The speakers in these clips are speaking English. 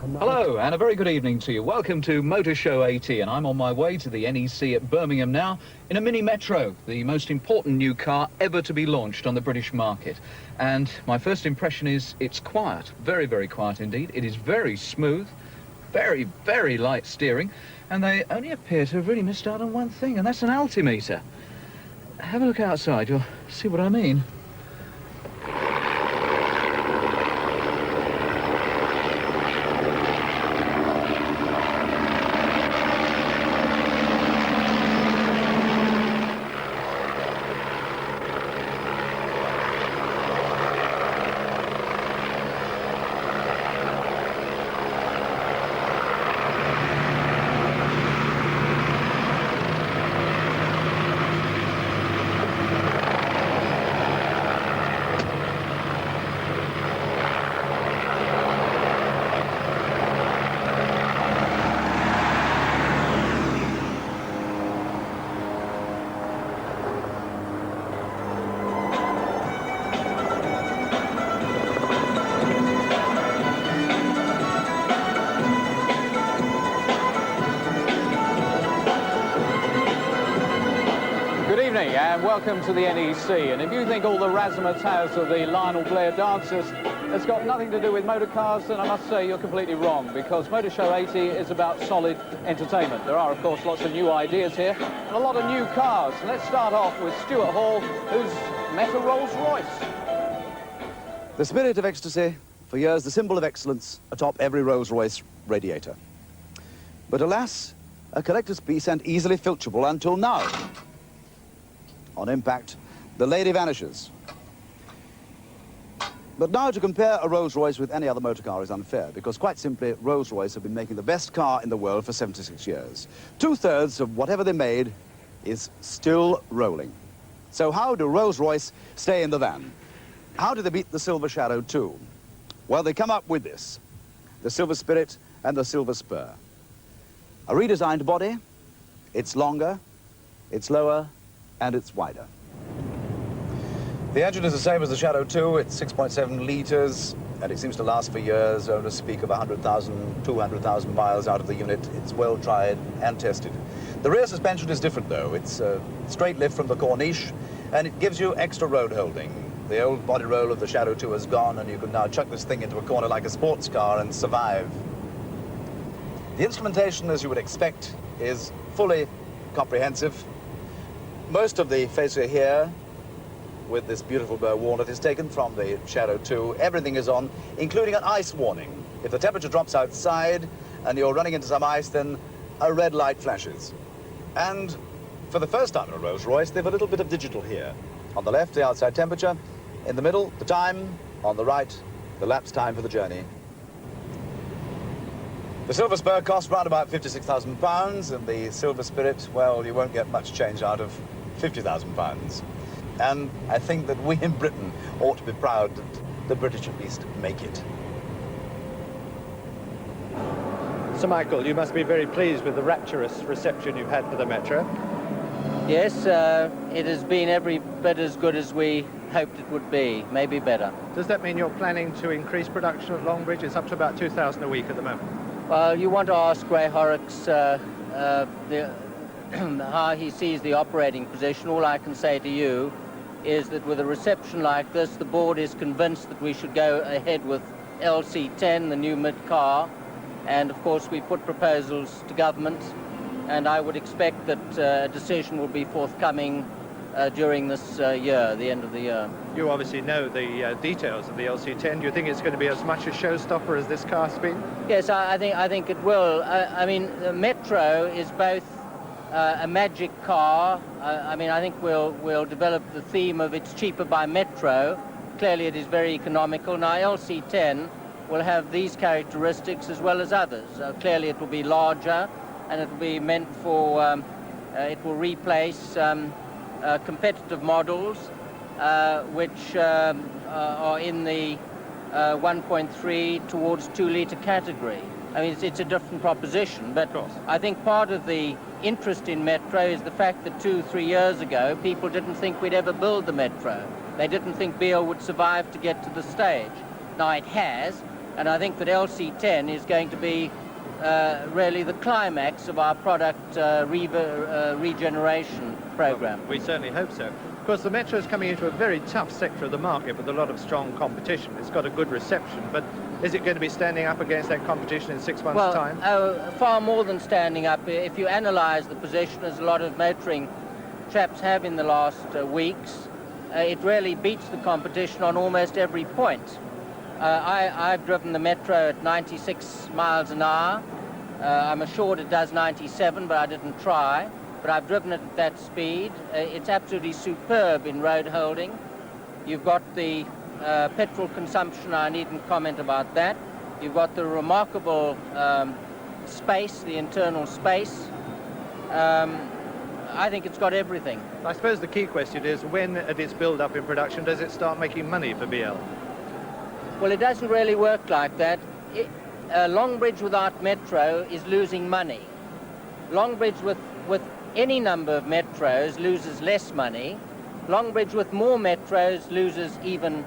Hello and a very good evening to you. Welcome to Motor Show 80, and I'm on my way to the NEC at Birmingham now in a Mini Metro, the most important new car ever to be launched on the British market. And my first impression is it's quiet, very, very quiet indeed. It is very smooth, very, very light steering, and they only appear to have really missed out on one thing, and that's an altimeter. Have a look outside, you'll see what I mean. And welcome to the NEC. And if you think all the razzmatazz of the Lionel Blair dancers has got nothing to do with motor cars, then I must say you're completely wrong, because Motor Show 80 is about solid entertainment. There are, of course, lots of new ideas here and a lot of new cars. Let's start off with Stuart Hall, who's met a Rolls-Royce. The spirit of ecstasy, for years the symbol of excellence atop every Rolls-Royce radiator. But alas, a collector's piece and easily filchable until now. On impact, the lady vanishes. But now to compare a Rolls-Royce with any other motor car is unfair, because quite simply, Rolls-Royce have been making the best car in the world for 76 years. Two-thirds of whatever they made is still rolling. So how do Rolls-Royce stay in the van? How do they beat the Silver Shadow too? Well, they come up with this: the Silver Spirit and the Silver Spur. A redesigned body, it's longer, it's lower, and it's wider. The engine is the same as the Shadow 2. It's 6.7 litres, and it seems to last for years. Owners speak of 100,000, 200,000 miles out of the unit. It's well tried and tested. The rear suspension is different, though. It's a straight lift from the Corniche, and it gives you extra road holding. The old body roll of the Shadow 2 is gone, and you can now chuck this thing into a corner like a sports car and survive. The instrumentation, as you would expect, is fully comprehensive. Most of the fascia here, with this beautiful burr walnut, is taken from the Shadow 2. Everything is on, including an ice warning. If the temperature drops outside and you're running into some ice, then a red light flashes. And for the first time in a Rolls-Royce, they've a little bit of digital here. On the left, the outside temperature. In the middle, the time. On the right, the lapse time for the journey. The Silver Spur costs round about £56,000, and the Silver Spirit, well, you won't get much change out of £50,000. And I think that we in Britain ought to be proud that the British at least make it. Sir Michael, you must be very pleased with the rapturous reception you've had for the Metro. Yes, it has been every bit as good as we hoped it would be, maybe better. Does that mean you're planning to increase production at Longbridge? It's up to about 2,000 a week at the moment. Well, you want to ask Ray Horrocks how he sees the operating position. All I can say to you is that with a reception like this, the board is convinced that we should go ahead with LC10, the new mid-car, and of course we put proposals to government, and I would expect that a decision will be forthcoming during this year, the end of the year. You obviously know the details of the LC10. Do you think it's going to be as much a showstopper as this car's been? Yes, I think it will. I mean, the Metro is both a magic car. I mean, I think we'll develop the theme of it's cheaper by Metro. Clearly, it is very economical. Now, LC10 will have these characteristics as well as others. Clearly, it will be larger, and it will be meant for. It will replace competitive models, which are in the 1.3 towards 2-litre category. I mean, it's a different proposition, but I think part of the interest in Metro is the fact that 2-3 years ago, people didn't think we'd ever build the Metro. They didn't think Beale would survive to get to the stage. Now, it has, And I think that LC10 is going to be really the climax of our product regeneration program. Well, we certainly hope so. Of course, the Metro is coming into a very tough sector of the market with a lot of strong competition. It's got a good reception, but is it going to be standing up against that competition in 6 months' time? Far more than standing up. If you analyse the position, as a lot of motoring chaps have in the last weeks, it really beats the competition on almost every point. I've driven the Metro at 96 miles an hour. I'm assured it does 97, but I didn't try. But I've driven it at that speed. It's absolutely superb in road holding. You've got the petrol consumption, I needn't comment about that. You've got the remarkable space, the internal space. I think it's got everything. I suppose the key question is, when at its build-up in production does it start making money for BL? Well, it doesn't really work like that. Longbridge without Metro is losing money. Longbridge with any number of Metros loses less money. Longbridge with more Metros loses even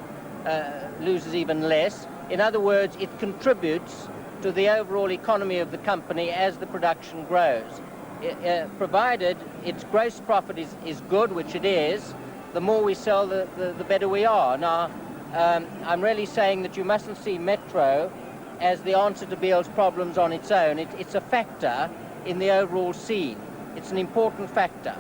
less. In other words, it contributes to the overall economy of the company as the production grows. Provided its gross profit is good, which it is, the more we sell, the better we are. Now, I'm really saying that you mustn't see Metro as the answer to BL's problems on its own. It's a factor in the overall scene. It's an important factor.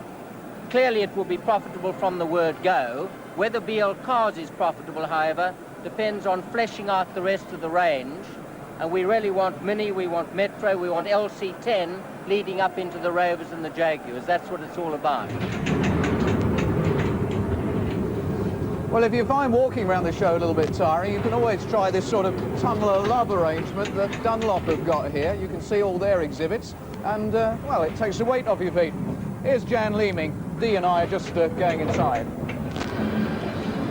Clearly it will be profitable from the word go. Whether BL Cars is profitable, however, depends on fleshing out the rest of the range. And we really want Mini, we want Metro, we want LC10 leading up into the Rovers and the Jaguars. That's what it's all about. Well, if you find walking around the show a little bit tiring, you can always try this sort of tunnel of love arrangement that Dunlop have got here. You can see all their exhibits, and, well, it takes the weight off your feet. Here's Jan Leeming. Dee and I are just going inside.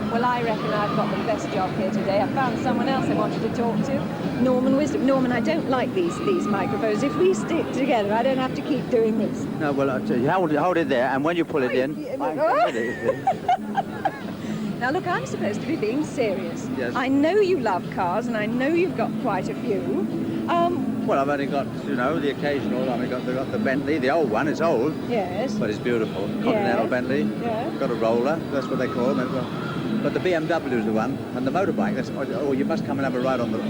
Well, I reckon I've got the best job here today. I found someone else I wanted to talk to, Norman Wisdom. Norman, I don't like these microphones. If we stick together, I don't have to keep doing this. No, well, I'll tell you, hold it there, and when you pull it in... Now, look, I'm supposed to be being serious. Yes. I know you love cars, and I know you've got quite a few. Well, I've only got, you know, the occasional. I've got the Bentley, the old one. It's old. Yes. But it's beautiful. Continental Bentley. Yeah. Got a roller. That's what they call them. But the BMW is the one, and the motorbike. That's you must come and have a ride on the.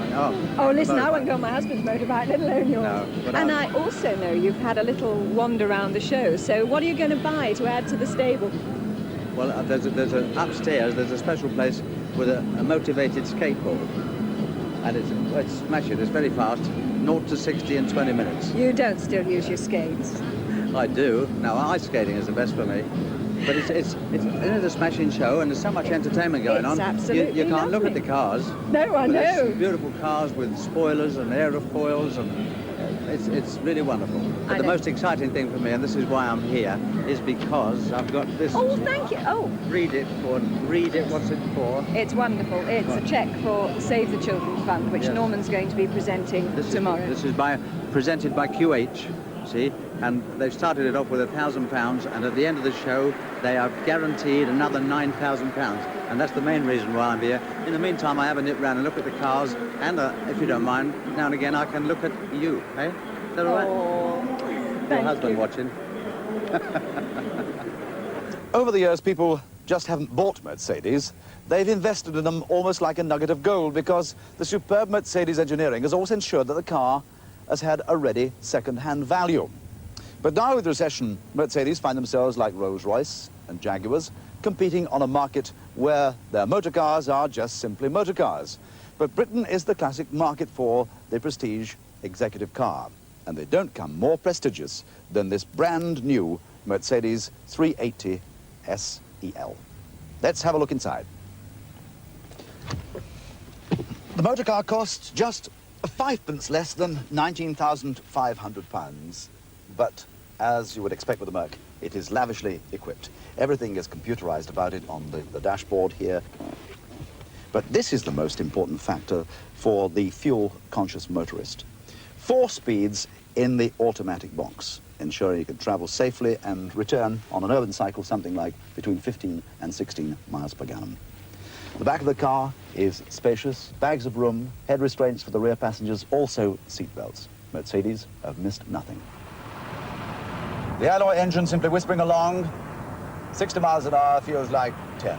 Oh, listen, I won't go on my husband's motorbike, let alone yours. No, but and I also know you've had a little wander around the show. So, what are you going to buy to add to the stable? Well, there's upstairs. There's a special place with a motivated skateboard, and it's smashing. It's very fast, 0 to 60 in 20 minutes. You don't still use your skates? I do. Now, ice skating is the best for me. But it's a smashing show, and there's so much entertainment going on. Absolutely you can't look at the cars. No, I know. Beautiful cars with spoilers and aerofoils, and it's really wonderful. But the most exciting thing for me, and this is why I'm here, is because I've got this. Oh, thank you. Oh. Read it. What's it for? It's wonderful. It's a cheque for Save the Children Fund, which Norman's going to be presenting tomorrow. This is presented by QH. See, and they've started it off with £1,000, and at the end of the show they are guaranteed another £9,000, and that's the main reason why I'm here. In the meantime, I have a nip round and look at the cars, and if you don't mind, now and again I can look at you, eh? Is that all right? Oh, your husband watching. Over the years, people just haven't bought Mercedes. They've invested in them almost like a nugget of gold, because the superb Mercedes engineering has always ensured that the car has had a ready second-hand value. But now with recession, Mercedes find themselves like Rolls-Royce and Jaguars, competing on a market where their motor cars are just simply motor cars. But Britain is the classic market for the prestige executive car, and they don't come more prestigious than this brand new Mercedes 380 SEL. Let's have a look inside. The motor car costs just 5 pence less than £19,500, but as you would expect with a Merc, it is lavishly equipped. Everything is computerized about it on the dashboard here. But this is the most important factor for the fuel-conscious motorist. 4 speeds in the automatic box, ensuring you can travel safely and return on an urban cycle something like between 15 and 16 miles per gallon. The back of the car is spacious, bags of room, head restraints for the rear passengers, also seat belts. Mercedes have missed nothing. The alloy engine simply whispering along. 60 miles an hour feels like 10.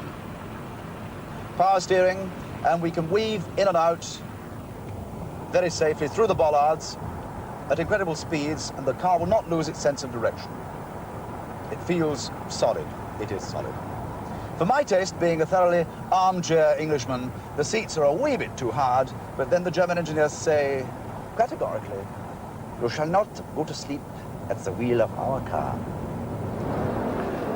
Power steering, and we can weave in and out very safely through the bollards at incredible speeds, and the car will not lose its sense of direction. It feels solid. It is solid. For my taste, being a thoroughly armchair Englishman, the seats are a wee bit too hard, but then the German engineers say, categorically, you shall not go to sleep at the wheel of our car.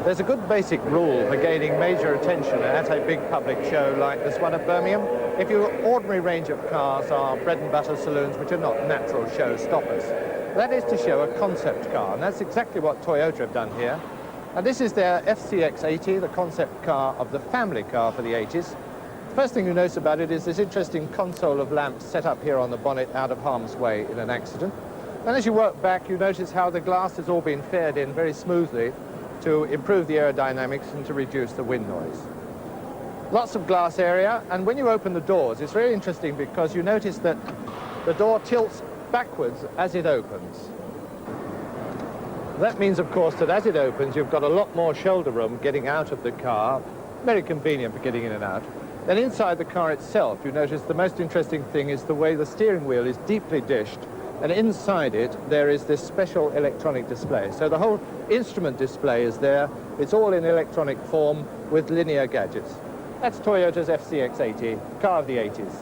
There's a good basic rule for gaining major attention at a big public show like this one at Birmingham. If your ordinary range of cars are bread and butter saloons which are not natural show stoppers, that is to show a concept car, and that's exactly what Toyota have done here. And this is their FCX80, the concept car of the family car for the 80s. The first thing you notice about it is this interesting console of lamps set up here on the bonnet out of harm's way in an accident. And as you work back, you notice how the glass has all been faired in very smoothly to improve the aerodynamics and to reduce the wind noise. Lots of glass area, and when you open the doors, it's very interesting because you notice that the door tilts backwards as it opens. That means, of course, that as it opens, you've got a lot more shoulder room getting out of the car, very convenient for getting in and out. Then inside the car itself, you notice the most interesting thing is the way the steering wheel is deeply dished, and inside it, there is this special electronic display. So the whole instrument display is there. It's all in electronic form with linear gadgets. That's Toyota's FCX80, car of the 80s.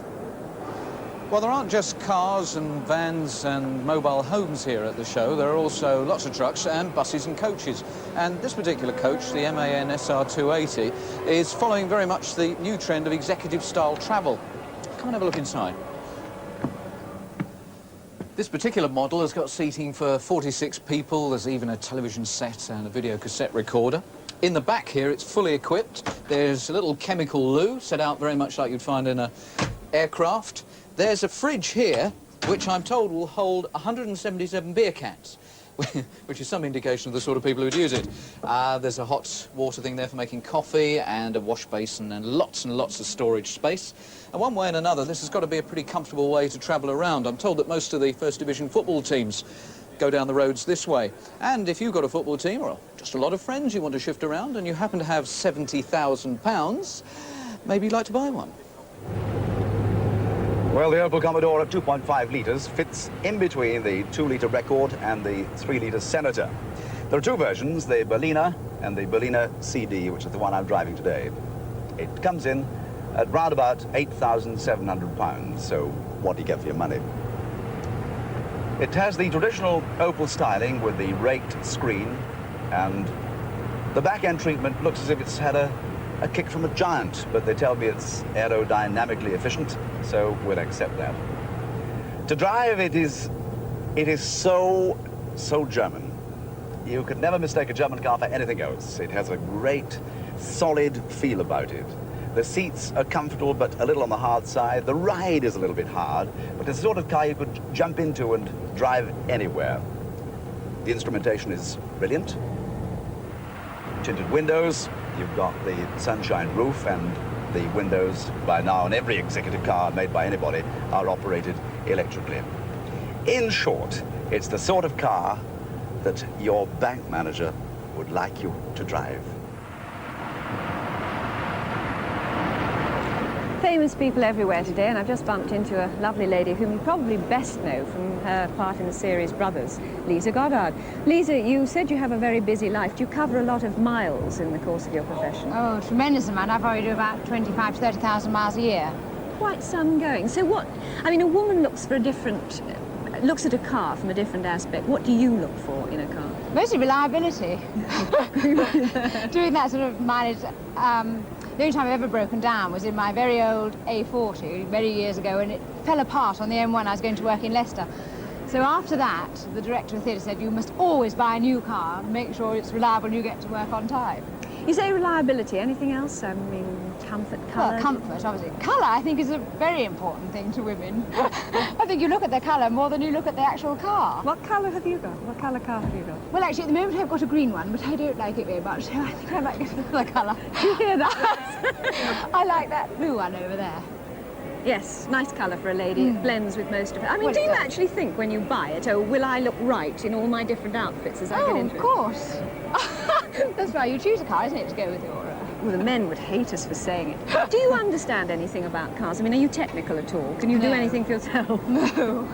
Well, there aren't just cars and vans and mobile homes here at the show. There are also lots of trucks and buses and coaches. And this particular coach, the MAN SR280, is following very much the new trend of executive-style travel. Come and have a look inside. This particular model has got seating for 46 people. There's even a television set and a video cassette recorder. In the back here, it's fully equipped. There's a little chemical loo set out very much like you'd find in an aircraft. There's a fridge here, which I'm told will hold 177 beer cans, which is some indication of the sort of people who'd use it. There's a hot water thing there for making coffee and a wash basin and lots of storage space. And one way and another, this has got to be a pretty comfortable way to travel around. I'm told that most of the First Division football teams go down the roads this way. And if you've got a football team or just a lot of friends you want to shift around and you happen to have £70,000, maybe you'd like to buy one. Well, the Opel Commodore at 2.5 litres fits in between the 2-litre Record and the 3-litre Senator. There are two versions, the Berliner and the Berliner CD, which is the one I'm driving today. It comes in at round about £8,700, so what do you get for your money? It has the traditional Opel styling with the raked screen, and the back-end treatment looks as if it's had a kick from a giant, but they tell me it's aerodynamically efficient, so we'll accept that. To drive, it is so German. You could never mistake a German car for anything else. It has a great, solid feel about it. The seats are comfortable, but a little on the hard side. The ride is a little bit hard, but it's the sort of car you could jump into and drive anywhere. The instrumentation is brilliant. Tinted windows. You've got the sunshine roof, and the windows, by now, on every executive car made by anybody, are operated electrically. In short, it's the sort of car that your bank manager would like you to drive. Famous people everywhere today, and I've just bumped into a lovely lady whom you probably best know from her part in the series Brothers, Lisa Goddard. Lisa, you said you have a very busy life. Do you cover a lot of miles in the course of your profession? Oh, tremendous amount. I probably do about 25 to 30,000 miles a year. Quite some going. So what, I mean, a woman looks at a car from a different aspect. What do you look for in a car? Mostly reliability. Doing that sort of mileage. The only time I've ever broken down was in my very old A40 many years ago, and it fell apart on the M1. I was going to work in Leicester. So after that, the director of the theatre said, you must always buy a new car and make sure it's reliable and you get to work on time. You say reliability. Anything else? I mean, comfort, colour? Well, comfort, obviously. Colour, I think, is a very important thing to women. I think you look at the colour more than you look at the actual car. What colour have you got? What colour car have you got? Well, actually, at the moment I've got a green one, but I don't like it very much, so I think I might get another colour. Do you hear that? I like that blue one over there. Yes, nice colour for a lady. It blends with most of it. I mean, Well, do it you does. actually think when you buy it, oh, will I look right in all my different outfits as I get Oh, into of it? course. That's why you choose a car, isn't it, to go with your... Well, the men would hate us for saying it. Do you understand anything about cars? I mean, are you technical at all? Can you do No. anything for yourself? No.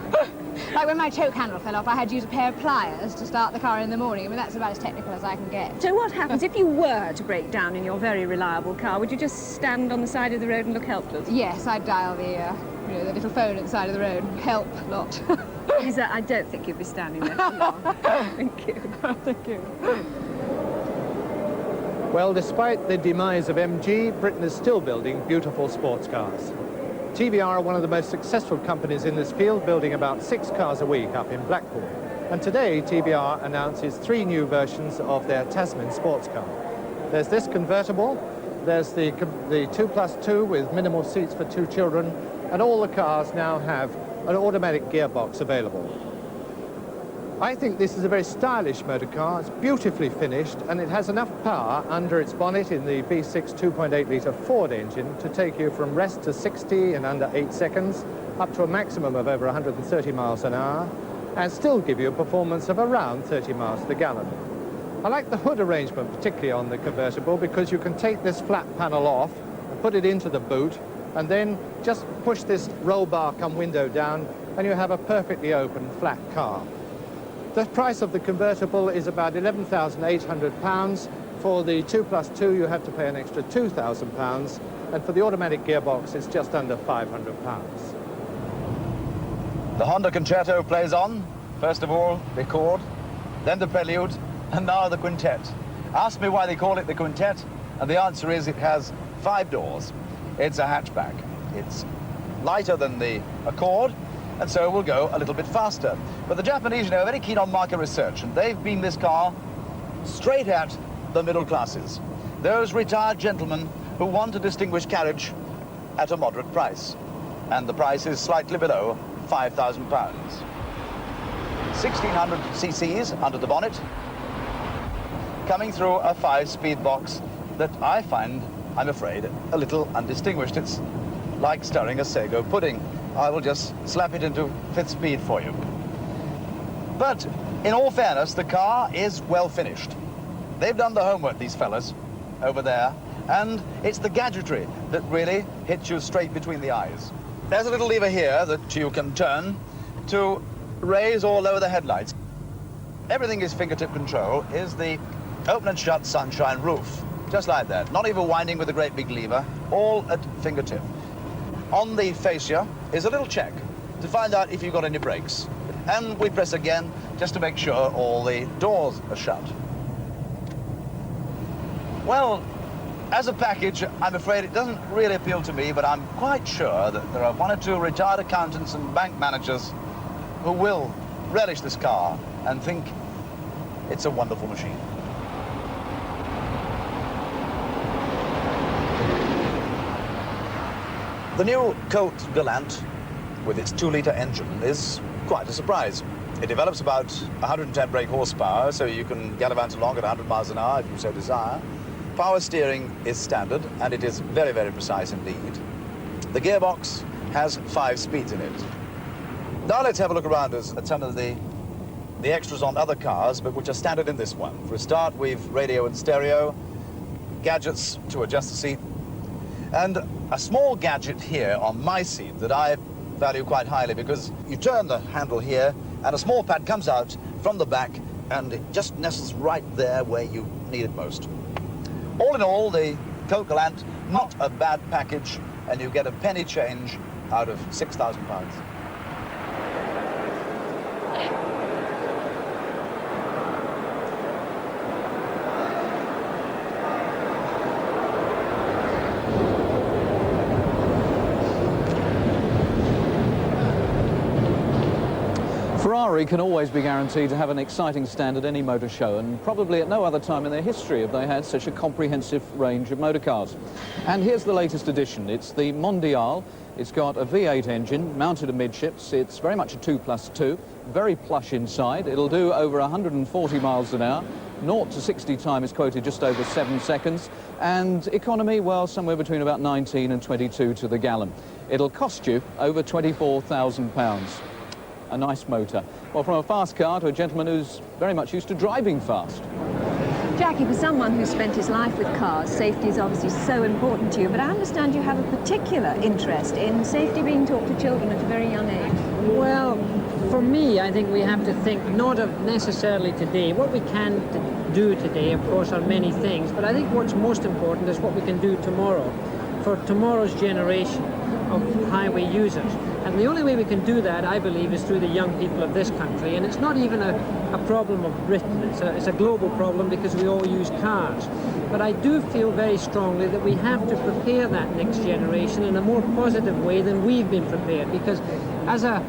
Like when my choke handle fell off, I had to use a pair of pliers to start the car in the morning. I mean, that's about as technical as I can get. So what happens if you were to break down in your very reliable car? Would you just stand on the side of the road and look helpless? Yes, I'd dial the, the little phone at the side of the road. Help lot. Lisa, I don't think you'd be standing there for long. Thank you. Thank you. Well, despite the demise of MG, Britain is still building beautiful sports cars. TVR are one of the most successful companies in this field, building about 6 cars a week up in Blackpool. And today, TVR announces 3 new versions of their Tasman sports car. There's this convertible, there's the 2+2 with minimal seats for 2 children, and all the cars now have an automatic gearbox available. I think this is a very stylish motor car. It's beautifully finished, and it has enough power under its bonnet in the V6 2.8-litre Ford engine to take you from rest to 60 in under 8 seconds, up to a maximum of over 130 miles an hour, and still give you a performance of around 30 miles to the gallon. I like the hood arrangement, particularly on the convertible, because you can take this flat panel off and put it into the boot, and then just push this roll bar come window down, and you have a perfectly open, flat car. The price of the convertible is about £11,800. For the 2+2, you have to pay an extra £2,000, and for the automatic gearbox, it's just under £500. The Honda Concerto plays on. First of all, the chord, then the prelude, and now the Quintet. Ask me why they call it the Quintet, and the answer is it has 5 doors. It's a hatchback. It's lighter than the Accord, and so will go a little bit faster. But the Japanese, are very keen on market research, and they've beamed this car straight at the middle classes. Those retired gentlemen who want a distinguished carriage at a moderate price. And the price is slightly below £5,000. 1,600 cc's under the bonnet, coming through a 5-speed box that I find, I'm afraid, a little undistinguished. It's like stirring a sago pudding. I will just slap it into 5th speed for you. But in all fairness, the car is well finished. They've done the homework, these fellas, over there, and it's the gadgetry that really hits you straight between the eyes. There's a little lever here that you can turn to raise or lower the headlights. Everything is fingertip control. Is the open and shut sunshine roof, just like that. Not even winding with a great big lever, all at fingertip. On the fascia is a little check to find out if you've got any brakes. And we press again just to make sure all the doors are shut. Well, as a package, I'm afraid it doesn't really appeal to me, but I'm quite sure that there are 1 or 2 retired accountants and bank managers who will relish this car and think it's a wonderful machine. The new Colt Galant, with its 2-litre engine, is quite a surprise. It develops about 110 brake horsepower, so you can gallivant along at 100 miles an hour if you so desire. Power steering is standard, and it is very, very precise indeed. The gearbox has 5 speeds in it. Now let's have a look around us at some of the extras on other cars, but which are standard in this one. For a start, we've radio and stereo, gadgets to adjust the seat, and a small gadget here on my seat that I value quite highly, because you turn the handle here and a small pad comes out from the back and it just nestles right there where you need it most. All in all, the Colt Galant, not a bad package, and you get a penny change out of £6,000. Ferrari can always be guaranteed to have an exciting stand at any motor show, and probably at no other time in their history have they had such a comprehensive range of motor cars. And here's the latest edition. It's the Mondial. It's got a V8 engine mounted amidships. It's very much a 2+2, very plush inside. It'll do over 140 miles an hour. 0 to 60 time is quoted just over 7 seconds, and economy, well, somewhere between about 19 and 22 to the gallon. It'll cost you over £24,000. A nice motor. Well, from a fast car to a gentleman who's very much used to driving fast. Jackie, for someone who's spent his life with cars, safety is obviously so important to you, but I understand you have a particular interest in safety being taught to children at a very young age. Well, for me, I think we have to think not of necessarily today. What we can do today, of course, are many things, but I think what's most important is what we can do tomorrow, for tomorrow's generation of highway users. And the only way we can do that, I believe, is through the young people of this country. And it's not even a problem of Britain. It's a global problem because we all use cars. But I do feel very strongly that we have to prepare that next generation in a more positive way than we've been prepared. Because as a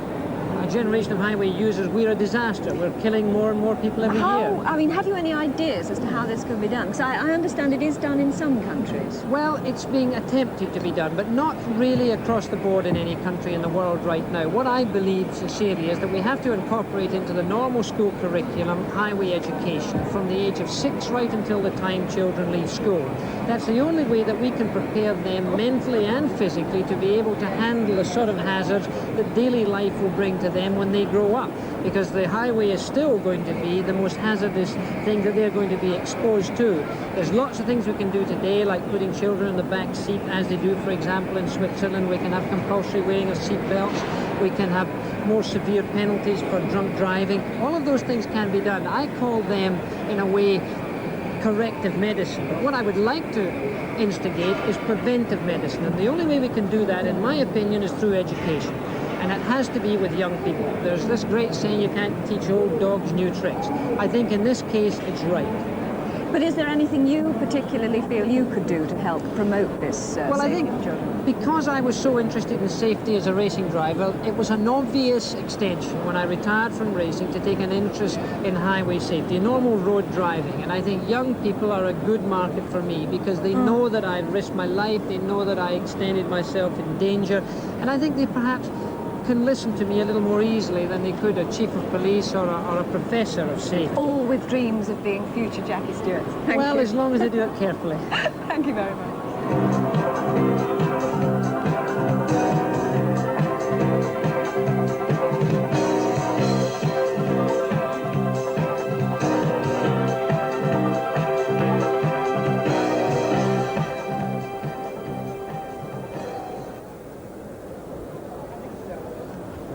generation of highway users, we're a disaster. We're killing more and more people every year. I mean, have you any ideas as to how this can be done? Because I understand it is done in some countries. Well, it's being attempted to be done, but not really across the board in any country in the world right now. What I believe sincerely is that we have to incorporate into the normal school curriculum highway education from the age of 6 right until the time children leave school. That's the only way that we can prepare them mentally and physically to be able to handle the sort of hazards that daily life will bring to them when they grow up, because the highway is still going to be the most hazardous thing that they're going to be exposed to. There's lots of things we can do today, like putting children in the back seat, as they do, for example, in Switzerland. We can have compulsory wearing of seat belts. We can have more severe penalties for drunk driving. All of those things can be done. I call them, in a way, corrective medicine. But what I would like to instigate is preventive medicine. And the only way we can do that, in my opinion, is through education. And it has to be with young people. There's this great saying, you can't teach old dogs new tricks. I think in this case, it's right. But is there anything you particularly feel you could do to help promote this Well, I think because I was so interested in safety as a racing driver, it was an obvious extension when I retired from racing to take an interest in highway safety, normal road driving. And I think young people are a good market for me because they know that I've risked my life, they know that I extended myself in danger, and I think they perhaps can listen to me a little more easily than they could a chief of police or a professor of safety. All with dreams of being future Jackie Stewart. Thank well, you. as long as they do it carefully. Thank you very much.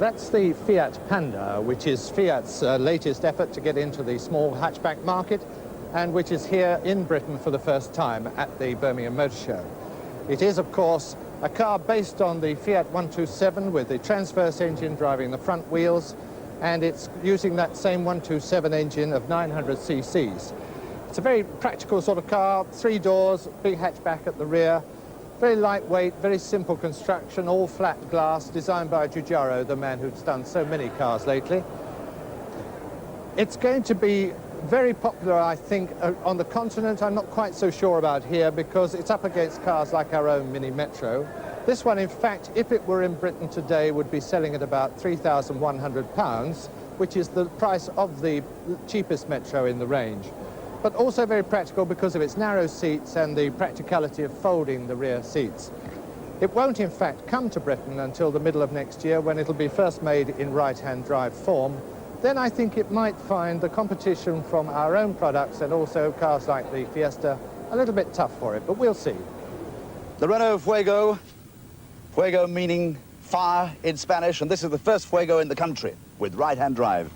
That's the Fiat Panda, which is Fiat's latest effort to get into the small hatchback market, and which is here in Britain for the first time at the Birmingham Motor Show. It is, of course, a car based on the Fiat 127 with the transverse engine driving the front wheels, and it's using that same 127 engine of 900 cc's. It's a very practical sort of car, 3 doors, big hatchback at the rear, very lightweight, very simple construction, all flat glass, designed by Giugiaro, the man who's done so many cars lately. It's going to be very popular, I think, on the continent. I'm not quite so sure about here because it's up against cars like our own Mini Metro. This one, in fact, if it were in Britain today, would be selling at about £3,100, which is the price of the cheapest Metro in the range. But also very practical because of its narrow seats and the practicality of folding the rear seats. It won't, in fact, come to Britain until the middle of next year when it'll be first made in right-hand drive form. Then I think it might find the competition from our own products and also cars like the Fiesta a little bit tough for it, but we'll see. The Renault Fuego, Fuego meaning fire in Spanish, and this is the first Fuego in the country with right-hand drive.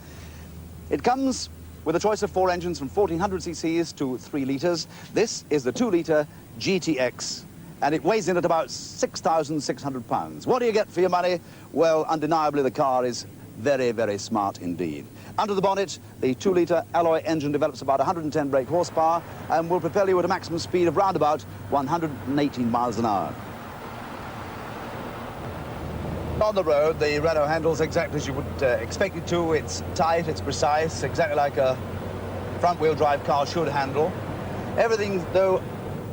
It comes with a choice of 4 engines from 1400 cc's to 3 litres. This is the 2-litre GTX, and it weighs in at about 6,600 pounds. What do you get for your money? Well, undeniably, the car is very, very smart indeed. Under the bonnet, the 2-litre alloy engine develops about 110 brake horsepower and will propel you at a maximum speed of round about 118 miles an hour. On the road, the Renault handles exactly as you would expect it to. It's tight, it's precise, exactly like a front-wheel drive car should handle. Everything, though,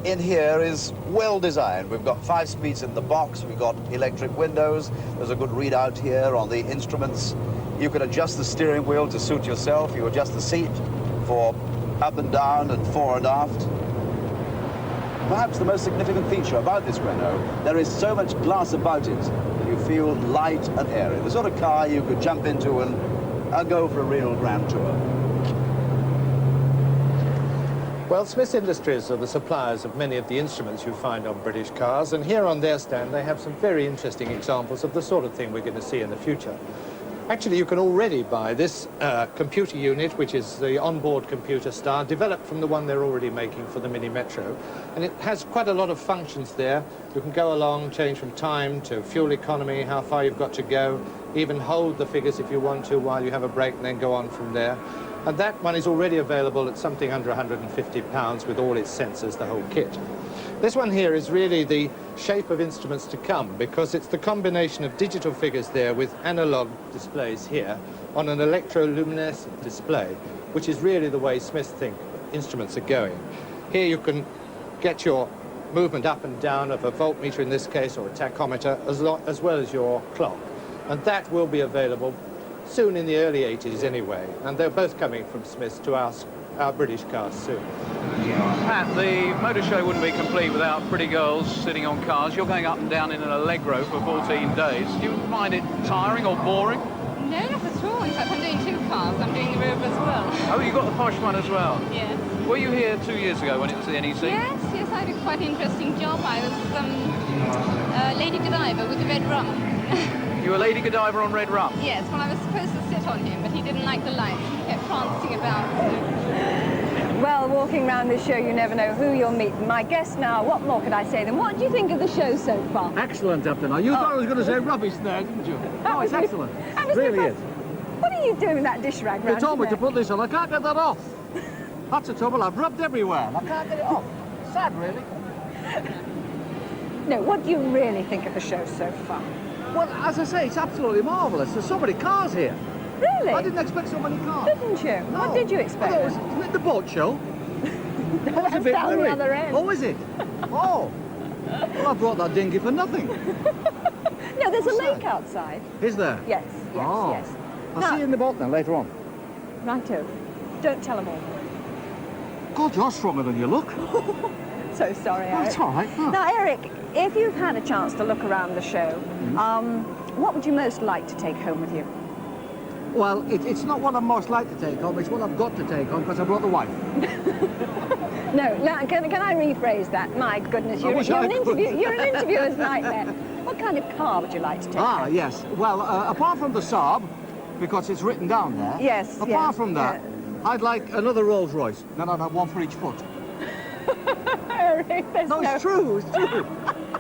in here is well designed. We've got 5 speeds in the box, we've got electric windows, there's a good readout here on the instruments. You can adjust the steering wheel to suit yourself. You adjust the seat for up and down and fore and aft. Perhaps the most significant feature about this Renault, there is so much glass about it, you feel light and airy. The sort of car you could jump into and go for a real grand tour. Well, Smiths Industries are the suppliers of many of the instruments you find on British cars, and here on their stand they have some very interesting examples of the sort of thing we're going to see in the future. Actually, you can already buy this computer unit, which is the onboard computer star, developed from the one they're already making for the Mini Metro. And it has quite a lot of functions there. You can go along, change from time to fuel economy, how far you've got to go, even hold the figures if you want to while you have a break and then go on from there. And that one is already available at something under £150 with all its sensors, the whole kit. This one here is really the shape of instruments to come, because it's the combination of digital figures there with analog displays here on an electroluminescent display, which is really the way Smiths think instruments are going. Here you can get your movement up and down of a voltmeter in this case, or a tachometer, as well as your clock. And that will be available soon, in the early 80s anyway, and they're both coming from Smiths to our British cars soon. Pat, the motor show wouldn't be complete without pretty girls sitting on cars. You're going up and down in an Allegro for 14 days. Do you find it tiring or boring? No, not at all. In fact, I'm doing 2 cars. I'm doing the Rover as well. Oh, you got the posh one as well? Yes. Were you here 2 years ago when it was the NEC? Yes, yes, I did quite an interesting job. I was Lady Godiva with the red rum. You were Lady Godiva on red rum? Yes, well, I was supposed to sit on him, but he didn't like the lights. He kept prancing about. Well, walking around this show, you never know who you'll meet. My guest now, what more could I say than what do you think of the show so far? Excellent up to now. You thought I was going to say rubbish there, didn't you? No, it's excellent. It really is. What are you doing with that dish rag round They told me your to neck? put this on. I can't get that off. That's the trouble. I've rubbed everywhere and I can't get it off. Sad, really. No, what do you really think of the show so far? Well, as I say, it's absolutely marvellous. There's so many cars here. Really? I didn't expect so many cars. Didn't you? No. What did you expect? I thought it was the boat show. That's a bit down the worried. other end. Oh, is it? Oh. Well, I brought that dinghy for nothing. No, there's a lake outside. Is there? Yes, yes, Oh. yes. I'll Now- see you in the boat then, later on. Righto. Don't tell them all. God, you're stronger than you look. So sorry, Eric. That's all right. No. Now, Eric, if you've had a chance to look around the show, what would you most like to take home with you? Well, it's not what I'm most like to take home, it's what I've got to take home because I brought the wife. No, now, can I rephrase that? My goodness, you're an interviewer's nightmare. What kind of car would you like to take home? Yes. Well, apart from the Saab, because it's written down there. Yes, Apart yes, from that, I'd like another Rolls-Royce. Then I'd have one for each foot. Eric, there's No, it's true, it's true.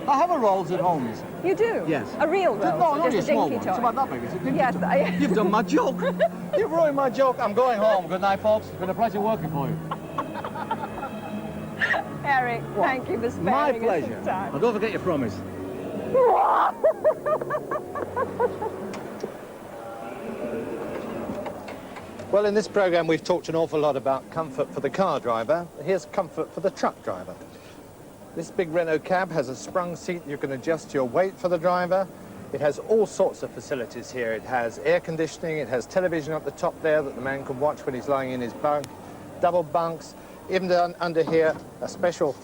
I have a Rolls at home. You do? Yes. A real Rolls? No, or only a just a small dinky one. It's toy? about that big. It's a dinky Yes, toy. You've done my joke. You've ruined my joke. I'm going home. Good night, folks. It's been a pleasure working for you. Eric, thank you for sparing My us pleasure. some time. And don't forget your promise. Well, in this programme, we've talked an awful lot about comfort for the car driver. Here's comfort for the truck driver. This big Renault cab has a sprung seat. You can adjust your weight for the driver. It has all sorts of facilities here. It has air conditioning. It has television up the top there that the man can watch when he's lying in his bunk. Double bunks. Even down under here, a special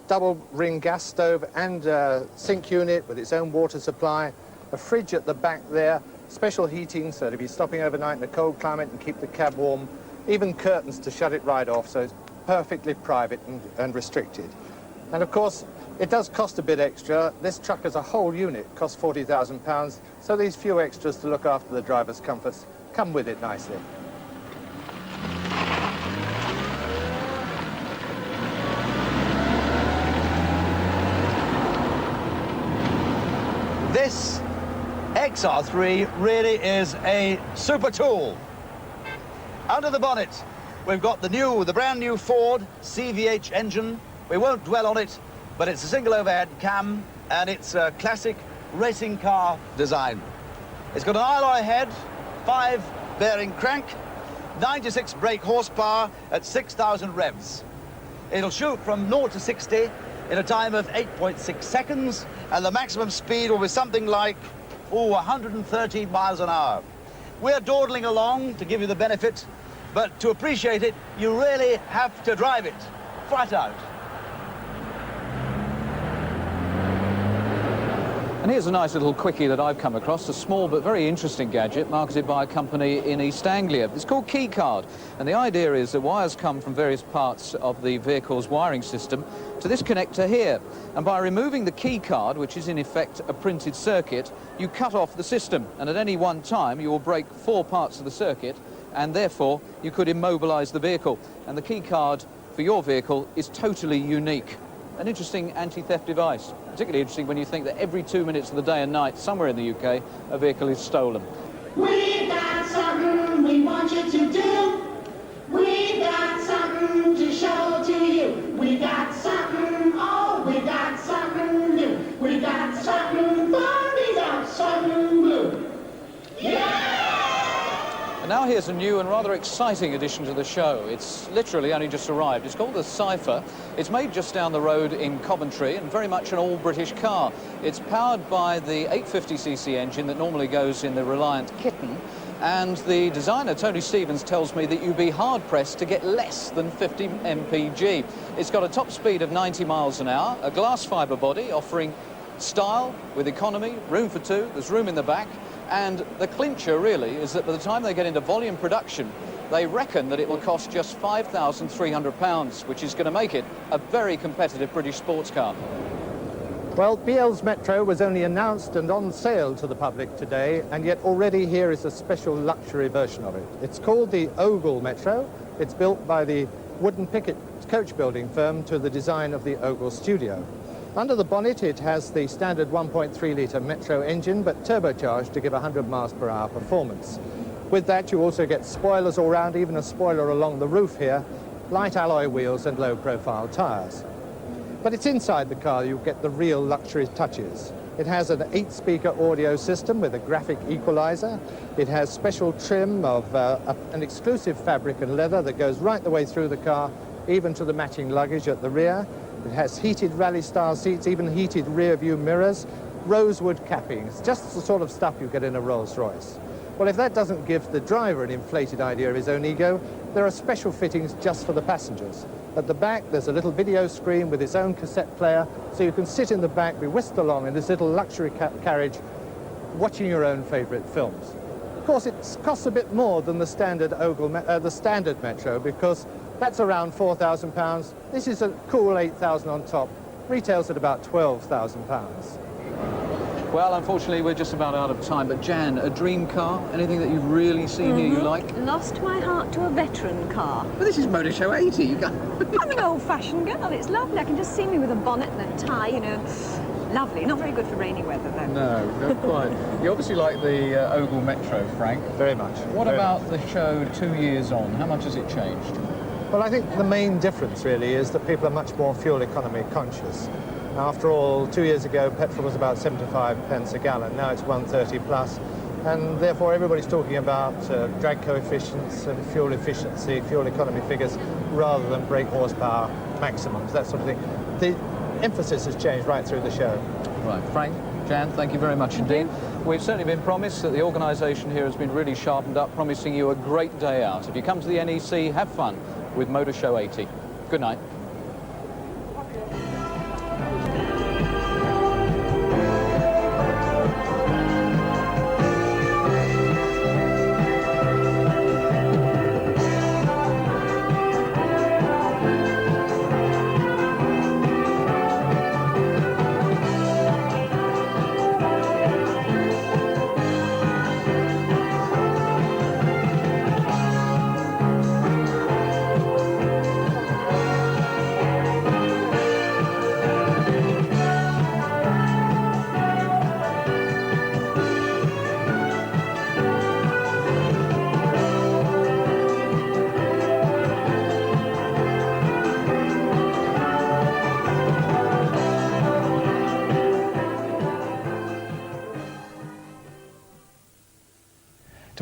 double ring gas stove and a sink unit with its own water supply. A fridge at the back there. Special heating so that if you're stopping overnight in a cold climate and keep the cab warm. Even curtains to shut it right off, so it's perfectly private and restricted. And of course, it does cost a bit extra. This truck as a whole unit costs £40,000, so these few extras to look after the driver's comforts come with it nicely. This XR3 really is a super tool. Under the bonnet, we've got the brand new Ford CVH engine. We won't dwell on it, but it's a single overhead cam, and it's a classic racing car design. It's got an alloy head, 5-bearing crank, 96 brake horsepower at 6,000 revs. It'll shoot from 0 to 60 in a time of 8.6 seconds, and the maximum speed will be something like, 130 miles an hour. We're dawdling along to give you the benefit, but to appreciate it, you really have to drive it, flat out. And here's a nice little quickie that I've come across, a small but very interesting gadget marketed by a company in East Anglia. It's called Keycard, and the idea is that wires come from various parts of the vehicle's wiring system to this connector here. And by removing the keycard, which is in effect a printed circuit, you cut off the system, and at any one time you will break 4 parts of the circuit, and therefore you could immobilize the vehicle. And the keycard for your vehicle is totally unique. An interesting anti-theft device, particularly interesting when you think that every 2 minutes of the day and night, somewhere in the UK, a vehicle is stolen. We've got something we want you to do. We've got something to show to you. We got something, oh, we got something new. We got something fun, we got something blue. Yeah! And now here's a new and rather exciting addition to the show. It's literally only just arrived. It's called the Cypher. It's made just down the road in Coventry and very much an all-British car. It's powered by the 850cc engine that normally goes in the Reliant Kitten. And the designer, Tony Stevens, tells me that you'd be hard-pressed to get less than 50 mpg. It's got a top speed of 90 miles an hour, a glass fibre body offering style with economy, room for 2, there's room in the back. And the clincher, really, is that by the time they get into volume production, they reckon that it will cost just £5,300, which is going to make it a very competitive British sports car. Well, BL's Metro was only announced and on sale to the public today, and yet already here is a special luxury version of it. It's called the Ogle Metro. It's built by the wooden picket coach building firm to the design of the Ogle Studio. Under the bonnet, it has the standard 1.3-litre Metro engine, but turbocharged to give 100 miles per hour performance. With that, you also get spoilers all round, even a spoiler along the roof here, light alloy wheels and low-profile tyres. But it's inside the car you get the real luxury touches. It has an 8-speaker audio system with a graphic equalizer. It has special trim of an exclusive fabric and leather that goes right the way through the car, even to the matching luggage at the rear. It has heated rally-style seats, even heated rear-view mirrors, rosewood cappings, just the sort of stuff you get in a Rolls-Royce. Well, if that doesn't give the driver an inflated idea of his own ego, there are special fittings just for the passengers. At the back, there's a little video screen with its own cassette player, so you can sit in the back, be whisked along in this little luxury carriage, watching your own favourite films. Of course, it costs a bit more than the standard standard Metro, because that's around £4,000. This is a cool £8,000 on top. Retails at about £12,000. Well, unfortunately, we're just about out of time. But Jan, a dream car? Anything that you've really seen here you like? Lost my heart to a veteran car. But this is Motor Show 80. You got... I'm an old-fashioned girl. It's lovely. I can just see me with a bonnet and a tie, you know. Lovely. Not very good for rainy weather, though. No, not quite. You obviously like the Ogle Metro, Frank. Very much. What about the show 2 years on? How much has it changed? Well, I think the main difference really is that people are much more fuel economy conscious. After all, 2 years ago, petrol was about 75 pence a gallon. Now it's 130 plus, and therefore everybody's talking about drag coefficients and fuel efficiency, fuel economy figures, rather than brake horsepower maximums, that sort of thing. The emphasis has changed right through the show. Right, Frank, Jan, thank you very much indeed. We've certainly been promised that the organisation here has been really sharpened up, promising you a great day out. If you come to the NEC, have fun with Motor Show 80. Good night.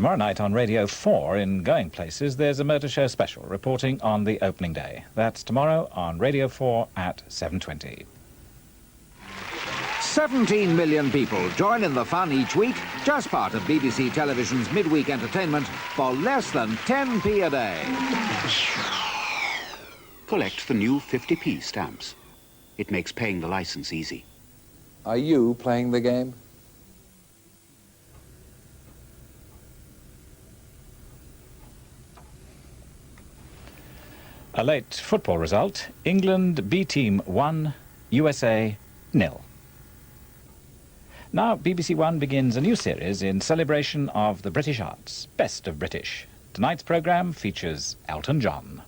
Tomorrow night on Radio 4 in Going Places, there's a motor show special reporting on the opening day. That's tomorrow on Radio 4 at 7:20. 17 million people join in the fun each week, just part of BBC Television's midweek entertainment for less than 10p a day. Collect the new 50p stamps. It makes paying the license easy. Are you playing the game? A late football result: England B team 1, USA 0. Now BBC1 begins a new series in celebration of the British arts, Best of British. Tonight's programme features Elton John.